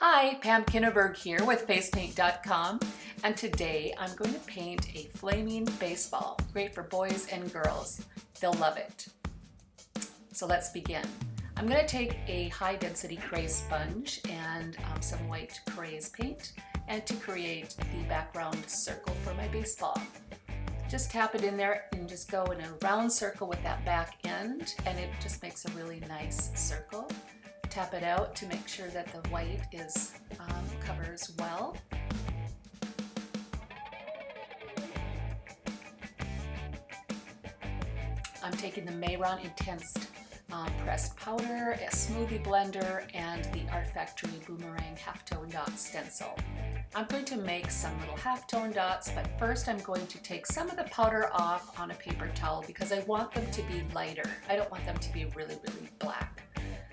Hi, Pam Kinneberg here with facepaint.com, and today I'm going to paint a flaming baseball. Great for boys and girls. They'll love it. So let's begin. I'm going to take a high density craze sponge and some white craze paint and to create the background circle for my baseball. Just tap it in there and just go in a round circle with that back end, and it just makes a really nice circle. Tap it out to make sure that the white is covers well. I'm taking the Mayron Intense pressed powder, a smoothie blender, and the Art Factory Boomerang halftone dot stencil. I'm going to make some little halftone dots, but first I'm going to take some of the powder off on a paper towel because I want them to be lighter. I don't want them to be really black.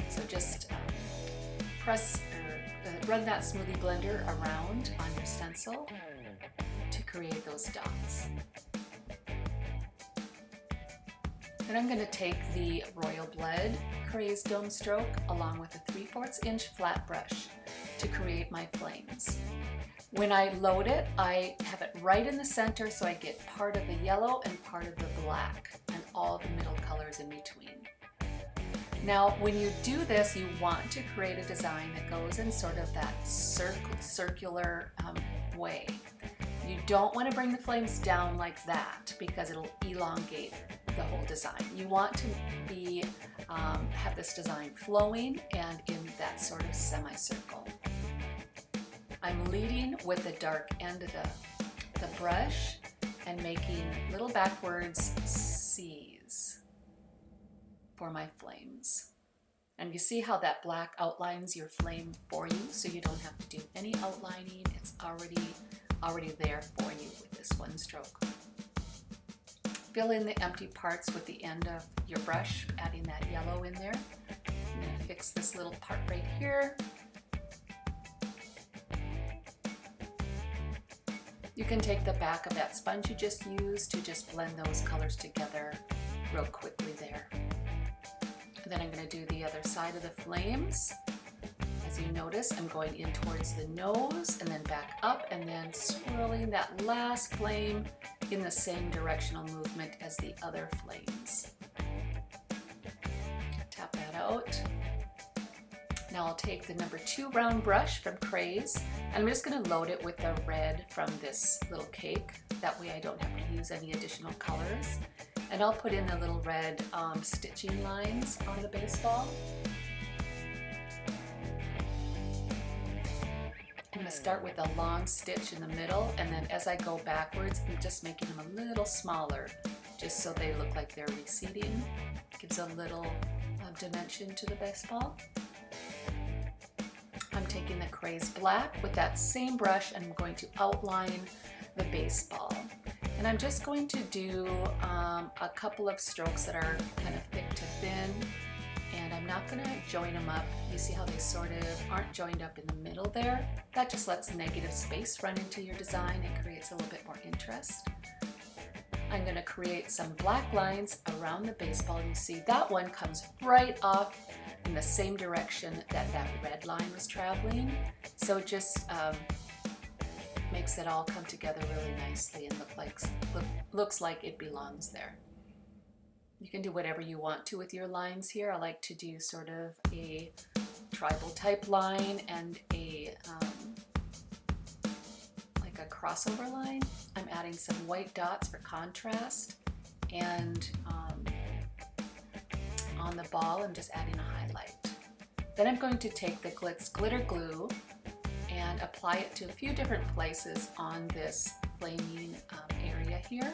So just run that smoothie blender around on your stencil to create those dots. Then I'm going to take the Royal Blood Craze Dome Stroke along with a 3/4 inch flat brush to create my flames. When I load it, I have it right in the center so I get part of the yellow and part of the black and all the middle colors in between. Now, when you do this, you want to create a design that goes in sort of that circular way. You don't want to bring the flames down like that because it'll elongate the whole design. You want to be have this design flowing and in that sort of semicircle. I'm leading with the dark end of the brush and making little backwards C's for my flames. And you see how that black outlines your flame for you, so you don't have to do any outlining. It's already there for you with this one stroke. Fill in the empty parts with the end of your brush, adding that yellow in there. I'm going to fix this little part right here. You can take the back of that sponge you just used to just blend those colors together real quickly there. And then I'm going to do the other side of the flames. As you notice, I'm going in towards the nose and then back up and then swirling that last flame in the same directional movement as the other flames. Tap that out. Now I'll take the number 2 round brush from Craze and I'm just going to load it with the red from this little cake. That way I don't have to use any additional colors. And I'll put in the little red stitching lines on the baseball. I'm going to start with a long stitch in the middle, and then as I go backwards, I'm just making them a little smaller, just so they look like they're receding. Gives a little dimension to the baseball. I'm taking the Craze Black with that same brush and I'm going to outline the baseball. And I'm just going to do a couple of strokes that are kind of thick to thin, and I'm not going to join them up. You see how they sort of aren't joined up in the middle there? That just lets negative space run into your design and creates a little bit more interest. I'm going to create some black lines around the baseball, and you see that one comes right off in the same direction that that red line was traveling. So it just makes it all come together really nicely and looks like it belongs there. You can do whatever you want to with your lines here. I like to do sort of a tribal type line and a like a crossover line. I'm adding some white dots for contrast, and on the ball I'm just adding a highlight. Then I'm going to take the glitter glue and apply it to a few different places on this flaming area here.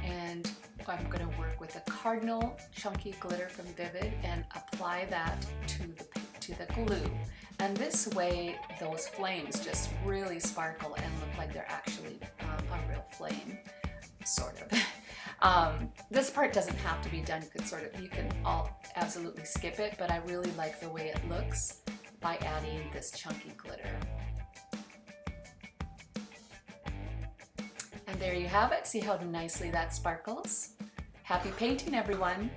And I'm going to work with a cardinal chunky glitter from Vivid and apply that to the glue. And this way those flames just really sparkle and look like they're actually a real flame, sort of. This part doesn't have to be done. You can all absolutely skip it, but I really like the way it looks by adding this chunky glitter. And there you have it. See how nicely that sparkles? Happy painting, everyone!